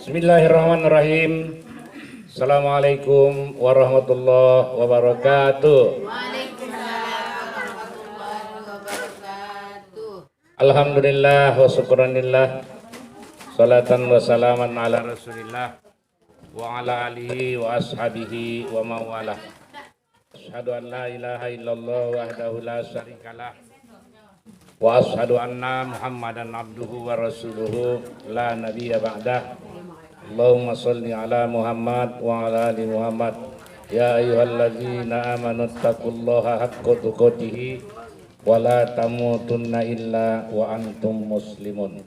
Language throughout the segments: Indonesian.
Bismillahirrahmanirrahim. Assalamualaikum warahmatullahi wabarakatuh. Waalaikumsalam warahmatullahi wabarakatuh. Alhamdulillah wa syukranillah. Salatan wa salaman ala Rasulillah wa ala alihi wa ashabihi wa mawalah. Asyhadu an la ilaha illallah wahdahu la syarikalah wa asyhadu anna Muhammadan abduhu wa rasuluhu la nabiyya ba'dah. Allahumma sholli ala Muhammad wa ala ali Muhammad. Ya ayyuhalladzina amanu taqullaha haqqa tuqatih wa la tamutunna illa wa antum muslimun.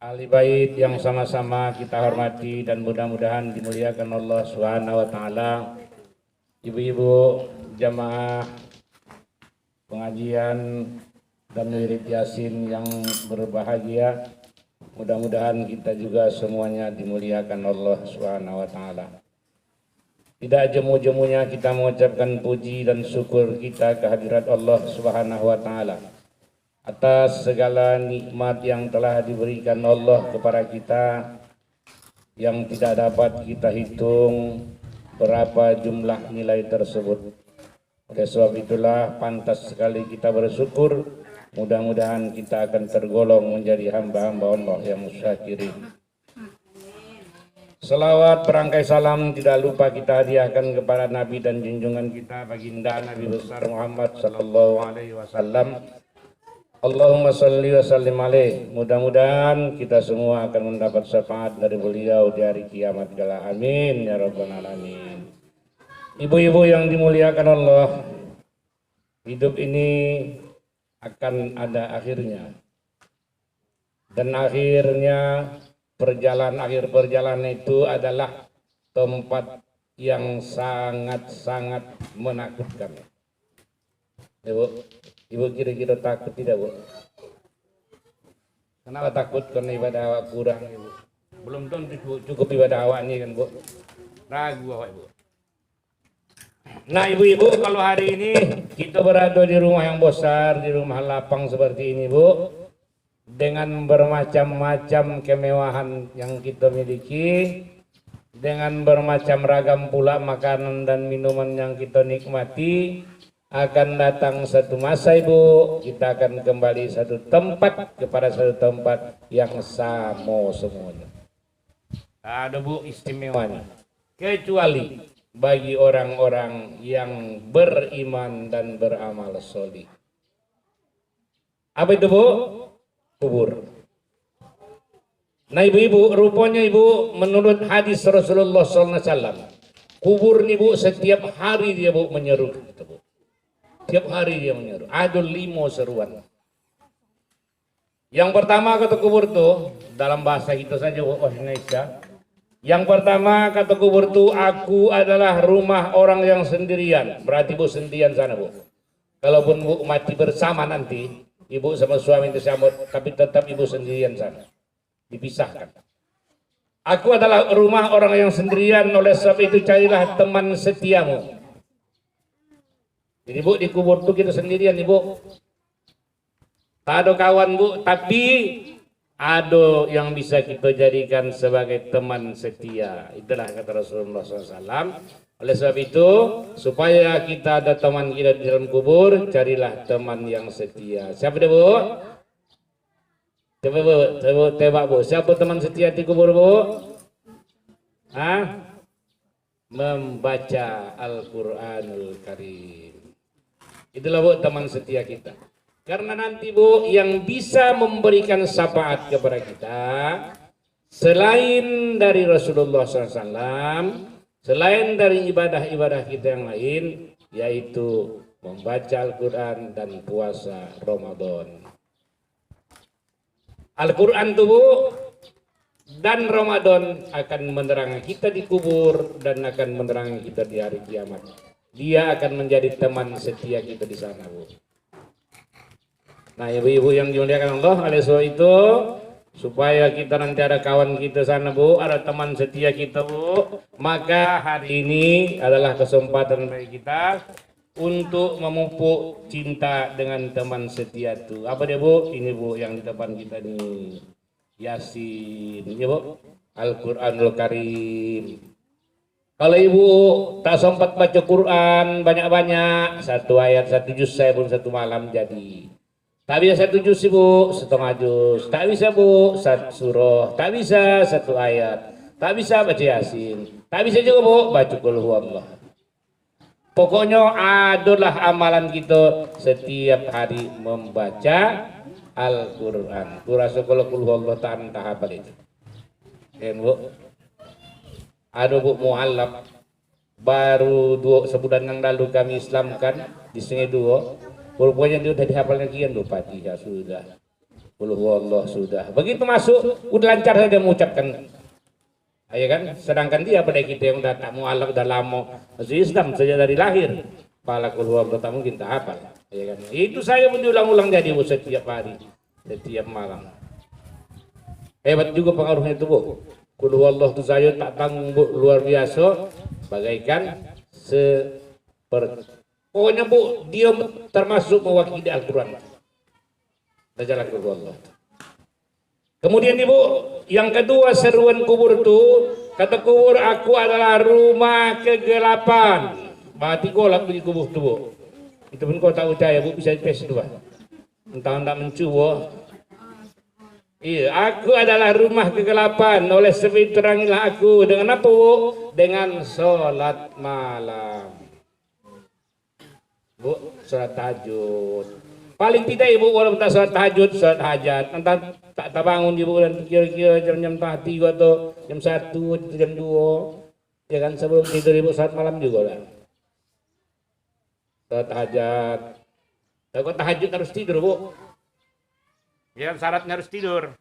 Ahli bait yang sama-sama kita hormati dan mudah-mudahan dimuliakan Allah Subhanahu wa taala. Ibu-ibu jamaah pengajian dan wirid yasin yang berbahagia, mudah-mudahan kita juga semuanya dimuliakan Allah Subhanahu wa taala. Tidak jemu-jemunya kita mengucapkan puji dan syukur kita kehadirat Allah Subhanahu wa taala atas segala nikmat yang telah diberikan Allah kepada kita yang tidak dapat kita hitung berapa jumlah nilai tersebut. Oleh sebab itulah pantas sekali kita bersyukur. Mudah-mudahan kita akan tergolong menjadi hamba-hamba Allah yang syakirin. Selawat berangkai salam tidak lupa kita hadiahkan kepada Nabi dan junjungan kita baginda Nabi besar Muhammad sallallahu alaihi wasallam. Allahumma sholli wa sallim alaih. Mudah-mudahan kita semua akan mendapat syafaat dari beliau di hari kiamat kala. Amin ya rabbal alamin. Ibu-ibu yang dimuliakan Allah, hidup ini akan ada akhirnya, dan akhirnya akhir perjalanan itu adalah tempat yang sangat-sangat menakutkan. Ibu kira-kira takut tidak, Bu? Kenapa takut? Karena ibadah awak kurang, Ibu. Belum tentu cukup ibadah awak ini kan, Bu. Ragu awak, Ibu. Nah, ibu-ibu, kalau hari ini kita berada di rumah yang besar, di rumah lapang seperti ini, Bu, dengan bermacam-macam kemewahan yang kita miliki, dengan bermacam ragam pula makanan dan minuman yang kita nikmati, akan datang satu masa, Ibu, kita akan kembali kepada satu tempat yang sama semuanya. Ada, Bu, istimewanya, kecuali bagi orang-orang yang beriman dan beramal solih. Apa itu, Bu? Kubur. Nah, ibu-ibu, rupanya, Ibu, menurut hadis Rasulullah SAW, kubur nih, Bu, setiap hari dia, Bu, menyeru gitu, Bu. Setiap hari dia menyeru. Ada 5 seruan. Yang pertama kata kubur tuh dalam bahasa kita saja, Bu, Indonesia. Yang pertama kata kubur tuh, aku adalah rumah orang yang sendirian. Berarti, Bu, sendirian sana, Bu. Kalaupun, Bu, mati bersama nanti, Ibu sama suami itu sambut, tapi tetap Ibu sendirian sana. Dipisahkan. Aku adalah rumah orang yang sendirian, oleh sebab itu carilah teman setiamu. Jadi, Bu, di kubur tuh kita sendirian, Ibu. Tak ada kawan, Bu, tapi ada yang bisa kita jadikan sebagai teman setia. Itulah kata Rasulullah SAW. Oleh sebab itu, supaya kita ada teman kita di dalam kubur, carilah teman yang setia. Siapa dia, Bu? Coba, Bu, tebak, Bu. Siapa teman setia di kubur, Bu? Membaca Al-Quranul Karim. Itulah, Bu, teman setia kita. Karena nanti, Bu, yang bisa memberikan syafaat kepada kita selain dari Rasulullah SAW, selain dari ibadah-ibadah kita yang lain, yaitu membaca Al-Quran dan puasa Ramadan. Al-Quran itu, Bu, dan Ramadan akan menerangi kita di kubur dan akan menerangi kita di hari kiamat. Dia akan menjadi teman setia kita di sana, Bu. Nah, ibu-ibu yang dimuliakan Allah, oleh sebab itu, supaya kita nanti ada kawan kita sana, Bu, ada teman setia kita, Bu, maka hari ini adalah kesempatan bagi kita untuk memupuk cinta dengan teman setia itu. Apa dia Bu? Ini Bu yang di depan kita nih. Yasin, ya Bu. Al-Quranul Karim. Kalau ibu tak sempat baca Quran banyak-banyak, satu ayat, satu juz saya pun satu malam jadi. Tak bisa satu juz ibu, setengah juz. Tak bisa bu, satu surah. Tak bisa satu ayat. Tak bisa baca Yasin. Tak bisa juga bu, baca Qul Huwallah. Pokoknya adalah amalan kita setiap hari membaca Al-Quran. Kurasa kalau Qul Huwallah tak entah apa itu. Kan bu? Ada Bu Mu'allaf baru sebulan yang lalu kami Islamkan di Sungai Dua. Rupanya dia udah dihafal lagi kan Fatihah sudah, Qul Huwallah sudah. Begitu masuk udah lancar saja mengucapkan. Ayo kan, sedangkan dia pada kita yang udah tak mu'allaf udah lama masuk Islam sejak dari lahir. Pala Qul Huwallah tak mungkin tak hafal. Ayo kan. Itu saya pun diulang-ulang jadi Bu setiap hari, setiap malam. Hebat juga pengaruhnya itu Bu. Qul Huwallah itu saya tak tanggung Bu, luar biasa, bagaikan pokoknya Bu, dia termasuk mewakili Al-Quran. Bacalah Qul Huwallah. Kemudian Ibu, yang kedua seruan kubur itu, kata kubur aku adalah rumah kegelapan. Mati golap di kubur itu Bu. Itu pun kau tak percaya Bu, bisa PS2. Entah mencuba. Iya, aku adalah rumah kegelapan. Oleh sebab itu terangilah aku dengan apa Bu? Dengan sholat malam. Bu, sholat tahajud. Paling tidak Ibu walaupun tak sholat tahajud, sholat hajat. Entah tak bangun Ibu dan kira-kira jam 3 atau jam 1, jam 2. Ya kan sebelum tidur Ibu sholat malam juga lah. Sholat hajat. Kalau tahajud harus tidur Bu. Ya syaratnya harus tidur.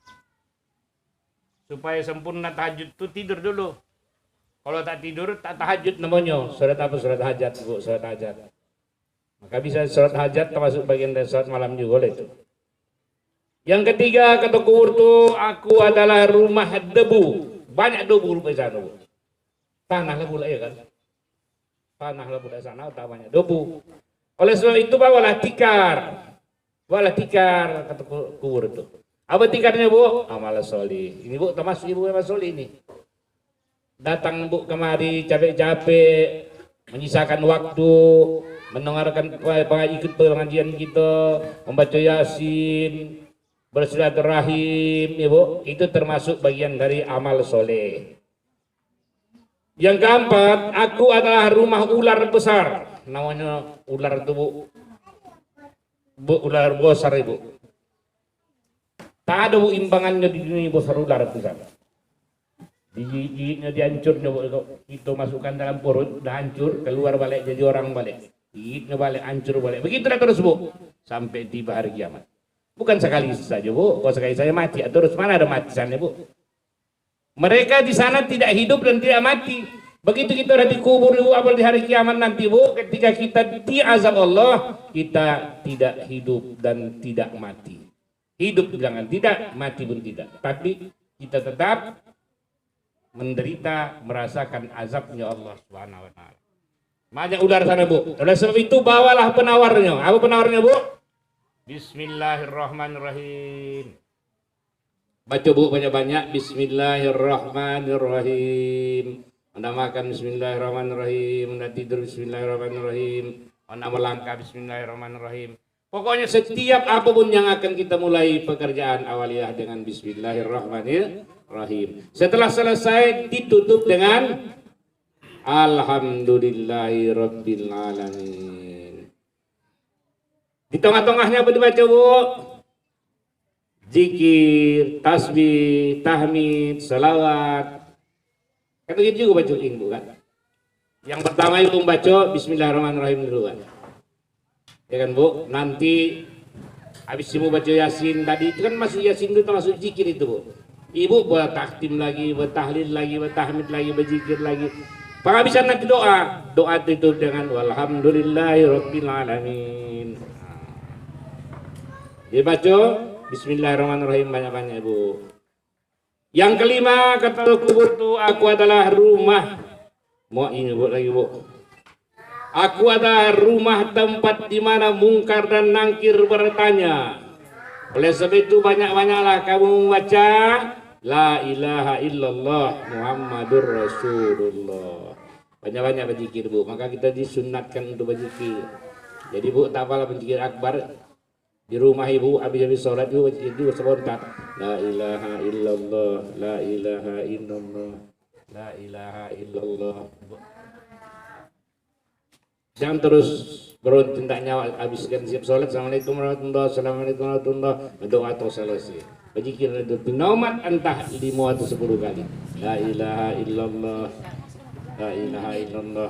Supaya sempurna tahajud itu tidur dulu. Kalau tak tidur tak tahajud namanya. Sholat apa? Sholat hajat Bu, sholat hajat. Maka bisa sholat hajat termasuk bagian dari sholat malam juga oleh itu. Yang ketiga kata kubur itu aku adalah rumah debu. Banyak debu di sana Bu. Tanah lah pula ya kan. Tanah lah pula sana tak banyak debu. Oleh sebab itu bawalah tikar. Walah tikar kata kubur itu. Apa tikarnya Bu? Amal solih. Ini Bu termasuk Ibu amal solih ini. Datang Bu kemari capek-capek, menyisakan waktu, mendengarkan ikut pengajian kita, membaca Yasin, bersilaturahim, ya Bu. Itu termasuk bagian dari amal soleh. Yang keempat, aku adalah rumah ular besar. Namanya ular itu Bu, ular besar Ibu. Tak ada Bu imbangannya di dunia besar ular besar. Digigitnya dihancurnya Bu. Itu masukkan dalam perut, udah hancur, keluar balik jadi orang balik. Gigitnya balik, hancur balik. Begitulah terus Bu. Sampai tiba hari kiamat. Bukan sekali saja Bu. Kalau sekali saya mati, terus mana ada mati sana Bu. Mereka di sana tidak hidup dan tidak mati. Begitu kita sudah dikubur Ibu, apalagi di hari kiamat nanti Bu, ketika kita diazab Allah, kita tidak hidup dan tidak mati. Hidup jangan tidak, mati pun tidak. Tapi kita tetap menderita, merasakan azabnya Allah Subhanahu wa taala. Banyak ular sana Bu. Oleh sebab itu bawalah penawarnya. Apa penawarnya Bu? Bismillahirrahmanirrahim. Baca Bu banyak-banyak. Bismillahirrahmanirrahim. Anda makan bismillahirrahmanirrahim, Anda tidur bismillahirrahmanirrahim, Anda melangkah bismillahirrahmanirrahim. Pokoknya setiap apapun yang akan kita mulai pekerjaan awaliyah dengan bismillahirrahmanirrahim. Setelah selesai ditutup dengan alhamdulillahirabbil alamin. Di tengah-tengahnya apa dibaca Bu? Zikir, tasbih, tahmid, salawat. Kan begitu juga baca ini bukan? Yang pertama itu membaca bismillahirrahmanirrahim dulu kan. Ya kan Bu, nanti habis Ibu baca Yasin tadi itu kan masuk Yasin itu termasuk zikir itu Bu. Ibu buat taktim lagi, buat tahlil lagi, buat tahmid lagi, berzikir lagi. Penghabisan nanti doa, doa itu dengan walhamdulillahirabbil alamin. Dia baca bismillahirrahmanirrahim banyak-banyak Bu. Yang kelima kata kubur itu aku adalah rumah. Mau ini Bu lagi Bu. Aku adalah rumah tempat di mana mungkar dan nangkir bertanya. Oleh sebab itu banyak-banyaklah kamu membaca La ilaha illallah Muhammadur Rasulullah. Banyak-banyak berzikir bu. Maka kita disunatkan untuk berzikir. Jadi bu tak apalah berzikir akbar di rumah ibu habis sholat ibu berzikir itu sebentar. La ilaha illallah, la ilaha illallah, la ilaha illallah. Jangan terus berhenti tak nyawa habiskan siap sholat. Assalamualaikum warahmatullahi wabarakatuh. Assalamualaikum warahmatullahi wabarakatuh. Doa atau selesai. Berzikir itu binomat entah 5 atau 10 kali. La ilaha illallah, la ilaha illallah.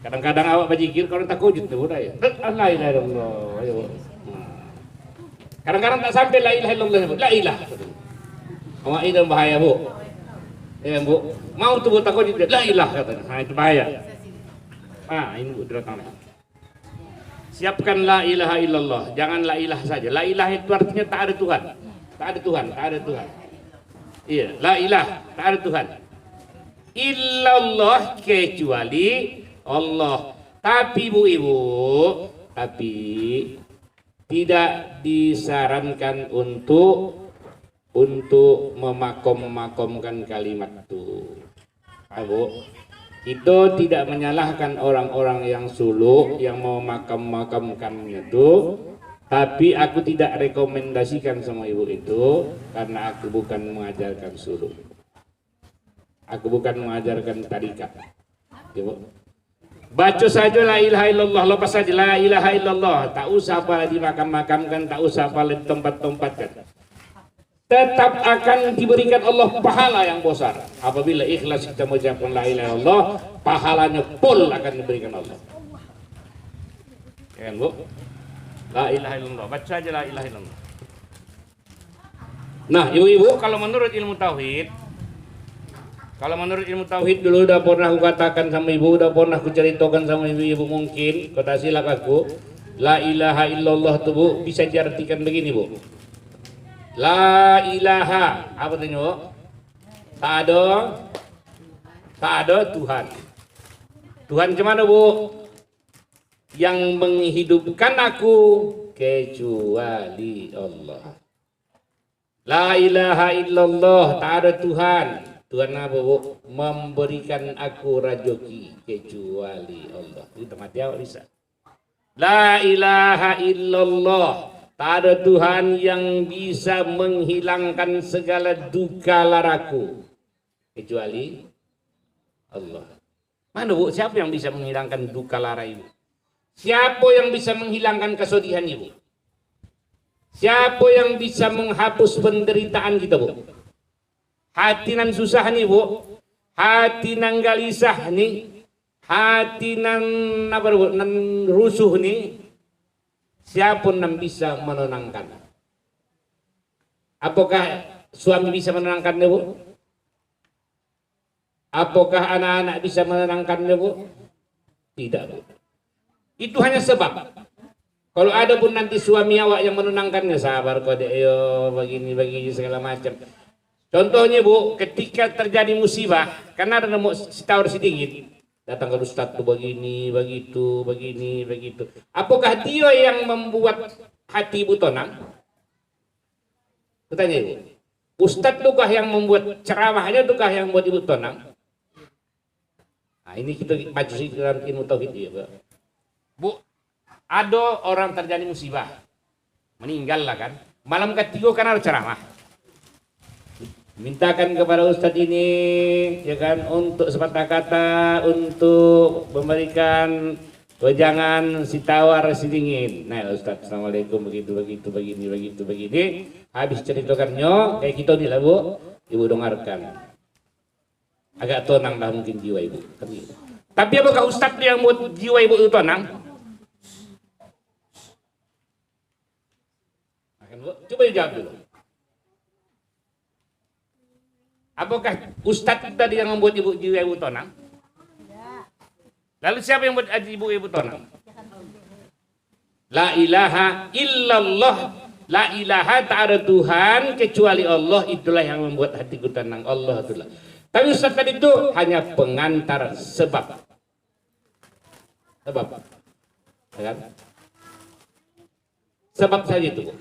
Kadang-kadang awak berzikir kalau tak kujud tu budaya. La ilaha illallah. Ayo. Kadang-kadang tak sampai la ilaha illallah. La ilaha. Awak itu bahaya bu. Ya bu. Mau tu tak kujud la ilaha katanya. Nah itu bahaya. Ini bu datang. Siapkan la ilaha illallah. Jangan la ilaha saja. La ilaha itu artinya tak ada Tuhan. Tak ada Tuhan, tak ada Tuhan. Iya, la ilaha, tak ada Tuhan. Illallah kecuali Allah. Tapi ibu, tapi tidak disarankan untuk memakom-makomkan kalimat itu. Abu, itu tidak menyalahkan orang-orang yang suluk yang mau makam-makamkannya itu. Tapi aku tidak rekomendasikan sama ibu itu karena aku bukan mengajarkan suluk. Aku bukan mengajarkan tarikat. Ibu. Baca saja la ilaha illallah, lepas saja la ilaha illallah. Tak usah apa dimakam-makamkan, tak usah apa tempat-tempatkan. Tetap akan diberikan Allah pahala yang besar. Apabila ikhlas kita mengucapkan la ilaha illallah, pahalanya full akan diberikan Allah. Ya kan, Bu? La ilaha illallah, baca aja la ilaha illallah. Nah, ibu-ibu, kalau menurut ilmu tauhid dulu udah pernah aku katakan sama ibu, udah pernah aku ceritakan sama ibu-ibu mungkin, kata silap aku, la ilaha illallah tuh bu, bisa diartikan begini bu. La ilaha, apa tuh bu? Tak ada Tuhan. Tuhan cemana bu? Yang menghidupkan aku kecuali Allah. La ilaha illallah, tak ada Tuhan. Tuhan apa bu? Memberikan aku rezeki kecuali Allah. Itu mati awak bisa. La ilaha illallah, tak ada Tuhan yang bisa menghilangkan segala duka laraku kecuali Allah. Mana bu? Siapa yang bisa menghilangkan duka lara ibu? Siapa yang bisa menghilangkan kesedihan ibu? Siapa yang bisa menghapus penderitaan kita bu? Hati nan susah nih bu, hati nan gelisah nih, hati nan rusuh nih. Siapa yang bisa menenangkan? Apakah suami bisa menenangkannya bu? Apakah anak-anak bisa menenangkannya bu? Tidak bu. Itu hanya sebab. Kalau ada pun nanti suami awak yang menenangkannya, sabar kode, yo begini segala macam. Contohnya bu, ketika terjadi musibah, karena ada mau setawar sedikit, datang ke ustaz tuh begini, begitu. Apakah dia yang membuat hati ibu tenang? Bertanya ibu, ustaz tukah yang membuat ceramahnya, tukah yang membuat ibu tenang? Nah ini kita maju sih dalam ilmu tauhid ya bu. Ada orang terjadi musibah, meninggal lah kan. Malam ketiga kan ada ceramah. Mintakan kepada ustadz ini, ya kan, untuk sepatah kata, untuk memberikan wejangan si tawar si dingin. Nah ustadz, assalamualaikum, begitu, begini. Habis ceritakannya, kayak gitu nih lah bu, ibu dengarkan. Agak tenang lah mungkin jiwa ibu. Tapi apakah ustadz yang buat jiwa ibu itu tenang? Coba dijawab dulu. Apakah ustadz tadi yang membuat jiwa ibu tenang? Lalu siapa yang membuat ibu tenang? La ilaha illallah, la ilaha tak ada Tuhan kecuali Allah, itulah yang membuat hatiku tenang. Allah itulah. Tapi ustadz tadi itu hanya pengantar sebab. Sebab, ya kan? Sebab saja itu.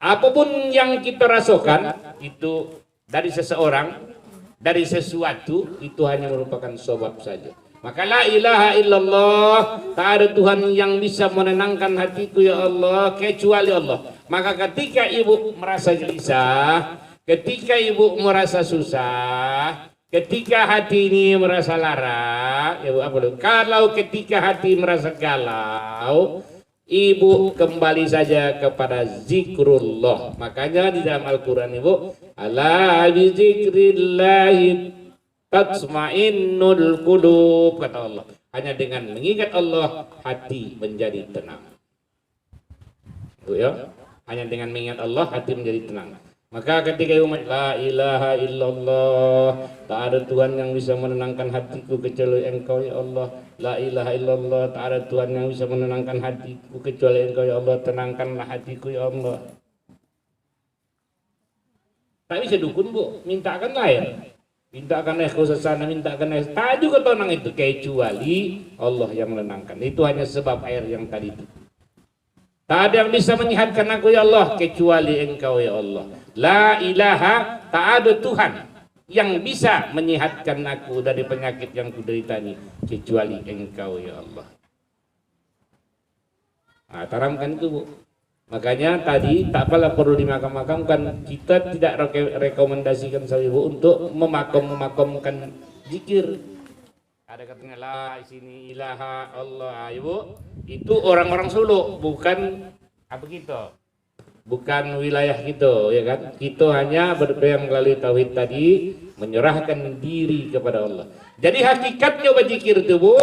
Apapun yang kita rasakan itu dari seseorang, dari sesuatu itu hanya merupakan sebab saja. Maka la ilaha illallah, tak ada Tuhan yang bisa menenangkan hatiku ya Allah kecuali Allah. Maka ketika ibu merasa gelisah, ketika ibu merasa susah, ketika hati ini merasa lara, ibu apa dulu? Kalau ketika hati merasa galau, ibu kembali saja kepada zikrullah. Makanya di dalam Al-Quran ibu, ala bi zikrillahi tatma'innul qulub, kata Allah. Hanya dengan mengingat Allah hati menjadi tenang. Ya, hanya dengan mengingat Allah hati menjadi tenang. Maka ketika umat la ilaha illallah, tak ada Tuhan yang bisa menenangkan hatiku kecuali Engkau ya Allah. La ilaha illallah, tak ada Tuhan yang bisa menenangkan hatiku kecuali Engkau ya Allah. Tenangkanlah hatiku ya Allah. Tak bisa dukun bu, mintakan air. Mintakan air kau sesana, mintakan air. Tak juga tenang itu kecuali Allah yang menenangkan. Itu hanya sebab air yang tadi itu. Tak ada yang bisa menyehatkan aku ya Allah kecuali Engkau ya Allah. La ilaha, tak ada Tuhan yang bisa menyehatkan aku dari penyakit yang kuderita ini kecuali Engkau ya Allah. Nah, taramkan itu bu. Makanya tadi tak apalah perlu dimakam-makamkan. Kita tidak rekomendasikan saya ibu untuk memakamkan zikir. Ada katanya la sini ilaha Allah ibu. Itu orang-orang Solo, bukan apa gitu. Bukan wilayah gitu, ya kan? Kita hanya berpegang melalui tauhid tadi, menyerahkan diri kepada Allah. Jadi hakikatnya berzikir itu bu,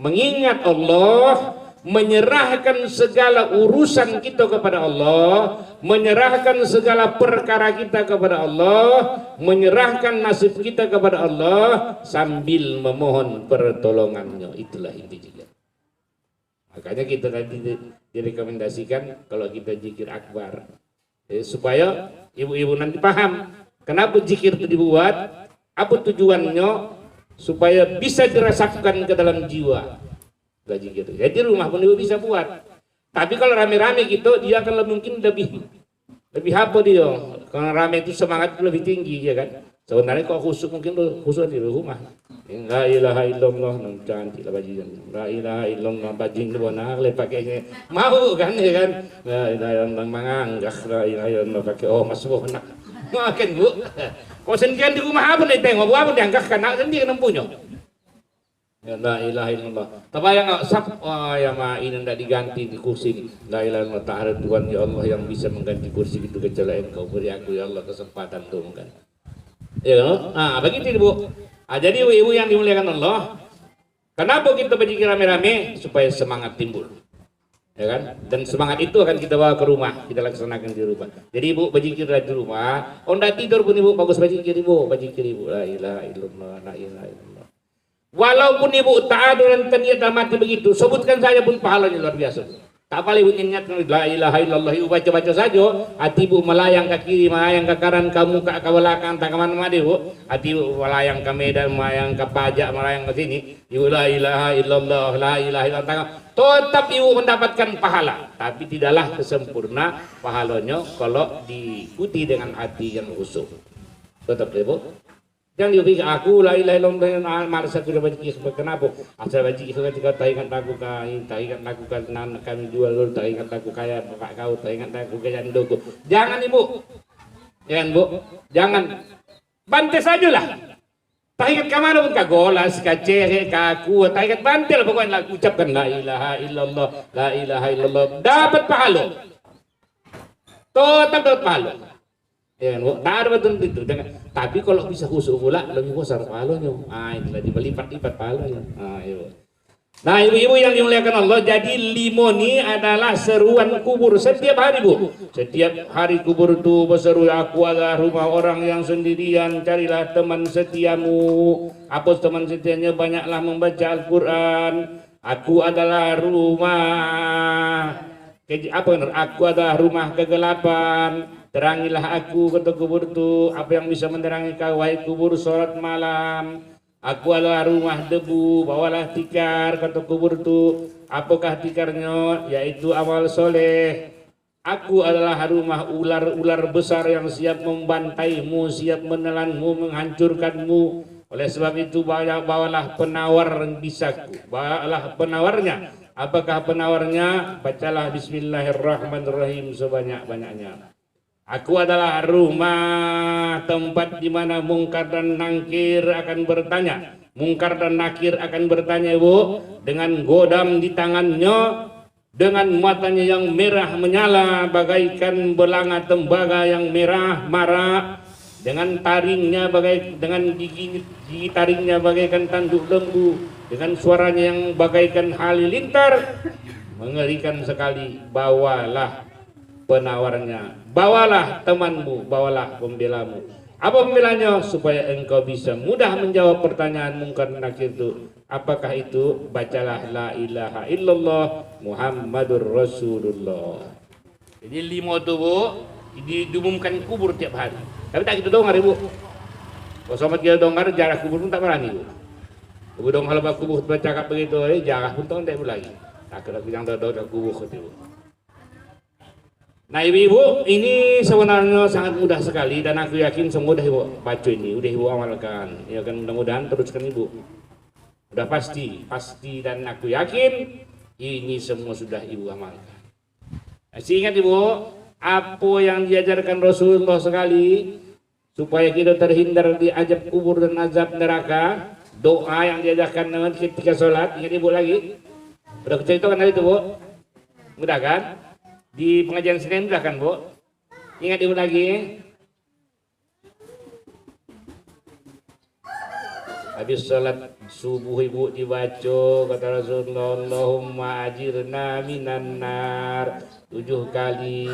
mengingat Allah, menyerahkan segala urusan kita kepada Allah, menyerahkan segala perkara kita kepada Allah, menyerahkan nasib kita kepada Allah sambil memohon pertolongannya. Itulah inti zikir. Makanya kita tadi direkomendasikan kalau kita zikir akbar, supaya ibu-ibu nanti paham kenapa zikir itu dibuat, apa tujuannya, supaya bisa dirasakan ke dalam jiwa. Gitu. Jadi rumah pun ibu bisa buat. Tapi kalau rame-rame gitu, dia akan mungkin lebih apa dia. Kalau rame itu semangat lebih tinggi, ya kan. Sebenarnya kalau khusyuk mungkin khusyuk di rumah. La ilaha illallah, cantik lah bajingan. La ilaha illallah, bajing itu warna pakainya mau kan, ya kan. La ilaha illallah menganggah, la ilaha illallah pakai masuk nak. Makan bu. Kau sendirian di rumah apa nih tengok, apa dianggah kan sendiri nempunya. Ya la ilaha illallah. Tabayang sap ya ma ini ndak diganti di kursi ini. La ilaha illallah, tak ada Tuhan ya Allah yang bisa mengganti kursi itu kecuali Engkau. Beri aku ya Allah kesempatan tuh kan. Ya, nah begitu bu. Jadi ibu-ibu yang dimuliakan Allah, kenapa kita berzikir rame-rame? Supaya semangat timbul, ya kan? Dan semangat itu akan kita bawa ke rumah, kita laksanakan di rumah. Jadi ibu berzikir di rumah, ndak tidur pun ibu bagus berzikir ibu, la ilaha illallah, la ilaha illallah. Walaupun ibu tak ada dan niat mati begitu, sebutkan saja pun pahalanya luar biasa. Tak paling ibu niat la ilaha illallah, ibu baca-baca saja, hati ibu melayang ke kiri, melayang ke kanan, kamu ke belakang, tak kemana-mana ibu. Hati ibu melayang ke Medan, melayang ke Pajak, melayang ke sini. Ibu la ilaha illallah, la ilaha illallah. Tetap ibu mendapatkan pahala, tapi tidaklah sempurna pahalanya kalau diikuti dengan hati yang khusyuk. Tetap ibu. Jangan dipikir aku la ilaha illallah malas aku dah baca kenapa? Asal baca ketika tak ingat aku nan kami jual dulu, tak ingat aku kaya bapak kau, tak ingat aku kaya dogo. Jangan ibu, jangan bu, jangan bantai sajalah. Tak ingat ke mana pun, ke golas, ke cere, ke aku, tak ingat bantai lah pokoknya ucapkan la ilaha illallah, la ilaha illallah, dapat pahala. Tetap dapat pahala. Ya, tak ada betul itu. Tapi kalau bisa khusyuk pula lebih besar pahalanya. Itulah berlipat-lipat pahalanya. Nah, ibu-ibu yang dimuliakan Allah, jadi limoni adalah seruan kubur setiap hari bu. Setiap hari kubur itu berseru, aku adalah rumah orang yang sendirian, carilah teman setiamu. Apa teman setianya? Banyaklah membaca Al-Quran. Aku adalah rumah. Aku adalah rumah kegelapan. Terangilah aku, kata kubur itu. Apa yang bisa menerangi kau, wahai kubur? Sholat malam. Aku adalah rumah debu, bawalah tikar, kata kubur itu. Apakah tikarnya? Yaitu amal soleh. Aku adalah rumah ular-ular besar yang siap membantaimu, siap menelanmu, menghancurkanmu. Oleh sebab itu bawalah penawar bisaku, bawalah penawarnya. Apakah penawarnya? Bacalah Bismillahirrahmanirrahim sebanyak-banyaknya. Aku adalah rumah tempat di mana mungkar dan nakir akan bertanya. Mungkar dan nakir akan bertanya, Ibu, dengan godam di tangannya, dengan matanya yang merah menyala bagaikan belanga tembaga yang merah marak, dengan taringnya dengan gigi taringnya bagaikan tanduk lembu, dengan suaranya yang bagaikan halilintar, mengerikan sekali. Bawalah penawarnya, bawalah temanmu, bawalah pembelamu. Apa pembelanya? Supaya engkau bisa mudah menjawab pertanyaan mungkar nakir itu. Apakah itu? Bacalah la ilaha illallah Muhammadur Rasulullah. Jadi 5 itu, Bu, diumumkan kubur tiap hari. Tapi tak gitu dongar, Ibu. Kalau sobat kita dongar, jarah kubur pun tak berani, Bu. Ibu dong kalau kubur bercakap begitu, jarah pun tak ada lagi. Tak kira yang ada kubur itu. Nah, ibu-ibu, ini sebenarnya sangat mudah sekali dan aku yakin semudah Ibu baca ini, udah Ibu amalkan. Ya kan, mudah-mudahan teruskan Ibu. Udah pasti dan aku yakin ini semua sudah Ibu amalkan. Masih ingat Ibu, apa yang diajarkan Rasulullah sekali supaya kita terhindar di azab kubur dan azab neraka? Doa yang diajarkan ketika sholat, ingat Ibu lagi? Udah ceritakan tadi itu, Bu. Mudah kan? Di pengajian Senin udah kan, Bu? Ingat Ibu lagi? Habis sholat subuh Ibu dibaca kata Rasulullah, Allahumma ajirna minan nar 7 kali.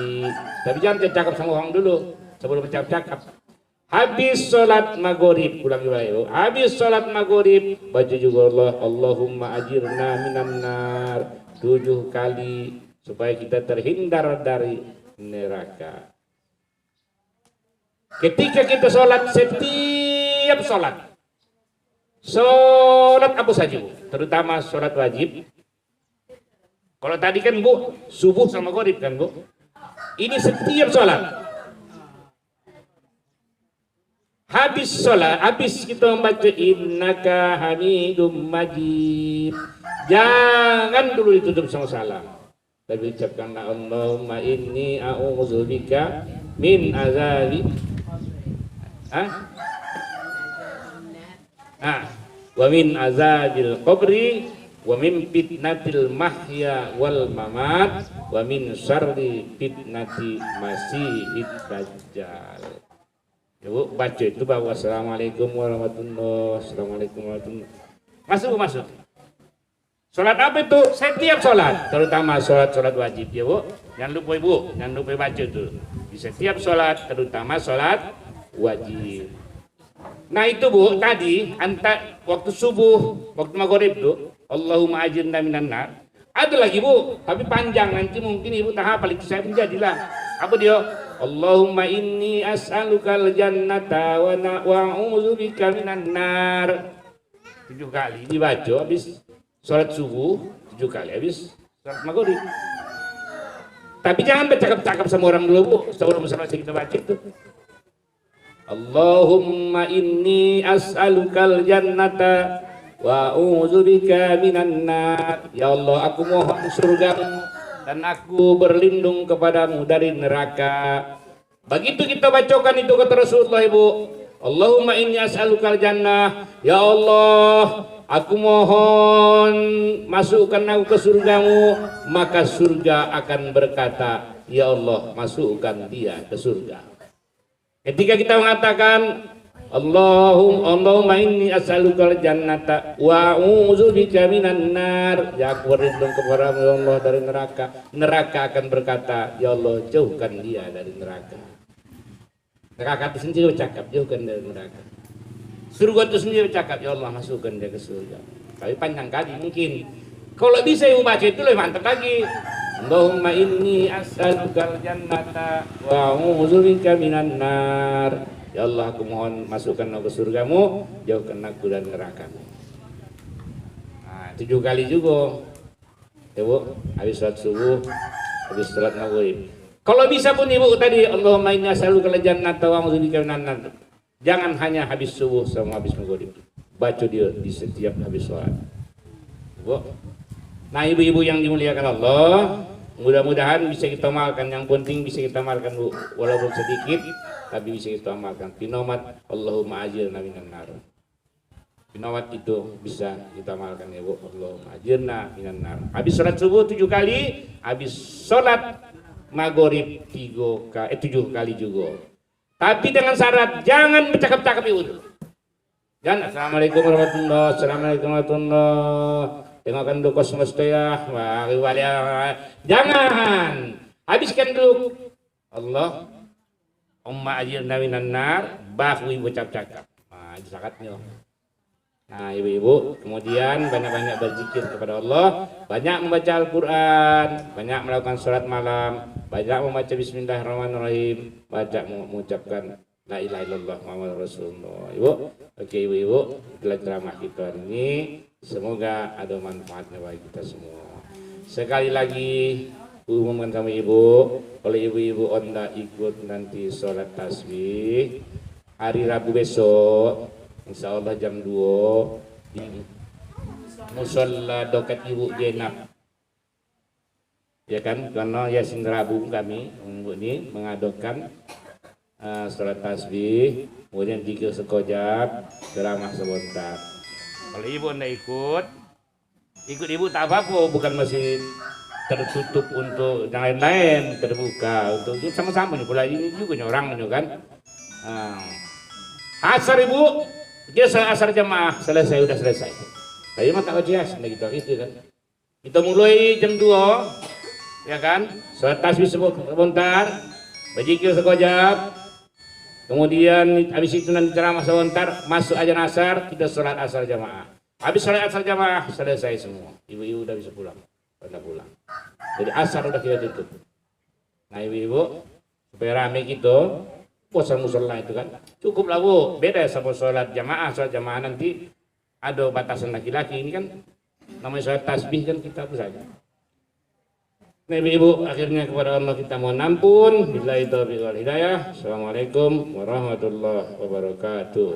Tapi jangan cakap sama orang dulu sebelum cakap. Habis sholat maghrib, ulang Ibu. Habis sholat maghrib baca juga Allahumma ajirna minan nar 7 kali. Supaya kita terhindar dari neraka. Ketika kita sholat, setiap sholat apa saja, Bu, terutama sholat wajib. Kalau tadi kan, Bu, subuh sama maghrib kan, Bu. Ini setiap sholat. Habis sholat, habis kita membaca innaka hamidum majid, jangan dulu ditutup sama salam. Tapi ucapkanlah Allahumma inni a'udzubika min azabi wa min azabil qabri wa min fitnatil mahya wal mamat wa min syarri fitnati masiihid dajjal. Ya, Bu, baca itu bahwa Assalamualaikum warahmatullahi wabarakatuh. Masuk. Sholat apa itu? Setiap sholat, terutama sholat wajib, ya Bu. Jangan lupa Ibu, jangan lupa baca itu. Di setiap sholat, terutama sholat wajib. Nah itu, Bu, tadi waktu subuh, waktu maghrib itu, Allahumma ajirna minan nar. Ada lagi, Bu, tapi panjang, nanti mungkin Ibu tak hafal, itu saya pun jadilah. Apa dia? Allahumma inni as'alukal jannata wa a'udzubika minan nar. 7 kali dibaca habis sholat subuh, 7 kali habis sholat maghrib. Tapi jangan bercakap-cakap sama orang dulu, Bu, sebelum sholat kita baca itu. Allahumma inni as'alukal jannata wa a'udzubika minan nar. Ya Allah, aku mohon surgamu dan aku berlindung kepadamu dari neraka. Begitu kita bacakan itu kata Rasulullah, Ibu. Allahumma inni as'alukal jannah. Ya Allah, aku mohon masukkan aku ke surgamu. Maka surga akan berkata, ya Allah, masukkan dia ke surga. Ketika kita mengatakan Allahumma inni as'alukal jannata wa a'udzubika minan nar, ya aku berlindung kepadamu ya Allah dari neraka. Neraka akan berkata, ya Allah, jauhkan dia dari neraka. Neraka itu sendiri bercakap, jauhkan dari neraka. Surga itu sendiri bercakap, ya Allah, masukkan dia ke surga. Tapi panjang kali mungkin. Kalau bisa Ibu baca itu lebih mantap lagi. Allahumma inni as'alukal jannata wa a'udzubika minan nar. Ya Allah, aku mohon masukkan aku ke surgamu, jauhkan aku dari nerakamu. Nah, 7 kali juga. Ya Bu, habis sholat subuh, habis sholat maghrib. Kalau bisa pun Ibu tadi, Allahumma inni as'aluka al-jannata wa a'udzubika minan nar. Jangan hanya habis subuh sama habis maghrib. Baca dia di setiap habis sholat. Bu. Nah, ibu-ibu yang dimuliakan Allah, mudah-mudahan bisa kita amalkan. Yang penting bisa kita amalkan Bu, walaupun sedikit, tapi bisa kita amalkan. Pinomat Allahumma ajirna minan nar. Pinomat itu bisa kita amalkan ya Bu. Allahumma ajirna minan nar. Habis sholat subuh 7 kali, habis sholat maghrib 7 kali juga. Tapi dengan syarat jangan bercakap-cakap Ibu. Jangan assalamualaikum warahmatullahi, assalamualaikum warahmatullahi. Tengokkan dulu kosmos ya, jangan habiskan dulu Allah umma ajirna minan nar, bahu ibu cakap-cakap. Nah, itu sakatnya. Nah, ibu-ibu kemudian banyak-banyak berzikir kepada Allah, banyak membaca Al-Quran, banyak melakukan sholat malam, banyak membaca Bismillahirrahmanirrahim, banyak mengucapkan La ilaha illallah Muhammad Rasulullah. Ibu, oke ibu-ibu, itulah ceramah kita hari ini. Semoga ada manfaatnya bagi kita semua. Sekali lagi umumkan sama ibu, kalau ibu-ibu onda ikut nanti sholat tasbih hari Rabu besok, insya Allah jam 2 di musola doket Ibu Jenab. Ya kan, karena Yasin Rabu kami ini mengadakan sholat tasbih, kemudian 3 sekojab, ceramah sebentar. Kalau ibu anda ikut ibu tak apa-apa, bukan masih tertutup untuk yang lain-lain, terbuka untuk sama-sama nih. Pula ini juga orang kan. Asar ibu, dia asar jamaah selesai, udah selesai. Tapi mah tak wajib gitu itu kan. Kita mulai jam 2, ya kan? Sholat tasbih sebentar, berzikir sekojab. Kemudian habis itu nanti ceramah sebentar, masuk ajan asar, kita sholat asar jamaah. Habis sholat asar jamaah selesai semua. Ibu-ibu udah bisa pulang, pada pulang. Jadi asar udah kita tutup. Nah ibu-ibu supaya rame gitu, puasa musola itu kan cukup lah Bu. Beda sama sholat jamaah nanti ada batasan laki-laki. Ini kan namanya sholat tasbih kan kita apa saja. Nah ibu akhirnya kepada Allah kita mohon ampun. Billahi taufiq wal hidayah. Assalamualaikum warahmatullahi wabarakatuh.